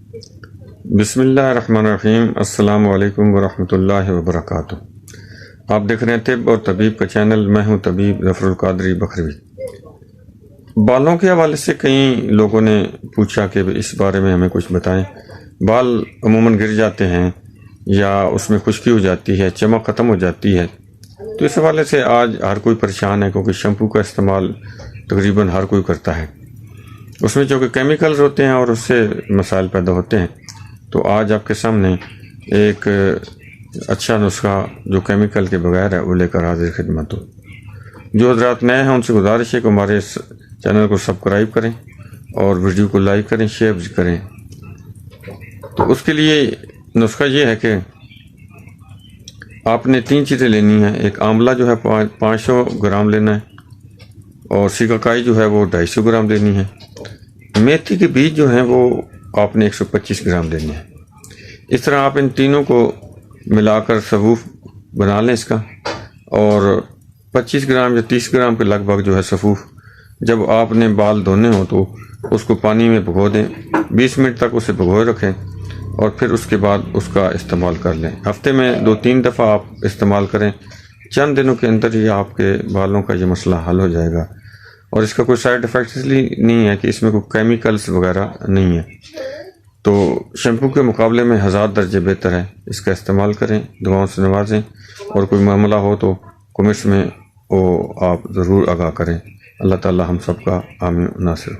بسم اللہ الرحمن الرحیم۔ السلام علیکم ورحمۃ اللہ وبرکاتہ۔ آپ دیکھ رہے ہیں طب اور طبیب کا چینل۔ میں ہوں طبیب ظفر القادری بکھروی۔ بالوں کے حوالے سے کئی لوگوں نے پوچھا کہ اس بارے میں ہمیں کچھ بتائیں۔ بال عموماً گر جاتے ہیں یا اس میں خشکی ہو جاتی ہے، چمک ختم ہو جاتی ہے، تو اس حوالے سے آج ہر کوئی پریشان ہے، کیونکہ شیمپو کا استعمال تقریباً ہر کوئی کرتا ہے۔ اس میں جو کہ کیمیکلز ہوتے ہیں اور اس سے مسائل پیدا ہوتے ہیں، تو آج آپ کے سامنے ایک اچھا نسخہ جو کیمیکل کے بغیر ہے وہ لے کر حاضر خدمت ہو۔ جو حضرات نئے ہیں ان سے گزارش ہے کہ ہمارے اس چینل کو سبسکرائب کریں اور ویڈیو کو لائک کریں، شیئر بھی کریں۔ تو اس کے لیے نسخہ یہ ہے کہ آپ نے 3 چیزیں لینی ہیں۔ ایک آملہ جو ہے 500 گرام لینا ہے، اور سیکاکائی جو ہے وہ 250 گرام لینی ہے۔ میتھی کے بیج جو ہیں وہ آپ نے 125 گرام لینے ہیں۔ اس طرح آپ ان تینوں کو ملا کر صفوف بنا لیں اس کا، اور 25 گرام یا 30 گرام کے لگ بھگ جو ہے صفوف جب آپ نے بال دھونے ہوں تو اس کو پانی میں بھگو دیں، 20 منٹ تک اسے بھگوئے رکھیں، اور پھر اس کے بعد اس کا استعمال کر لیں۔ ہفتے میں 2-3 دفعہ آپ استعمال کریں، چند دنوں کے اندر ہی آپ کے بالوں کا یہ مسئلہ حل ہو جائے گا۔ اور اس کا کوئی سائیڈ ایفیکٹس اس لیے نہیں ہے کہ اس میں کوئی کیمیکلز وغیرہ نہیں ہے، تو شیمپو کے مقابلے میں 1000 درجے بہتر ہے۔ اس کا استعمال کریں، دعاؤں سے نوازیں، اور کوئی معاملہ ہو تو کمنٹس میں وہ آپ ضرور آگاہ کریں۔ اللہ تعالی ہم سب کا حامی و ناصر۔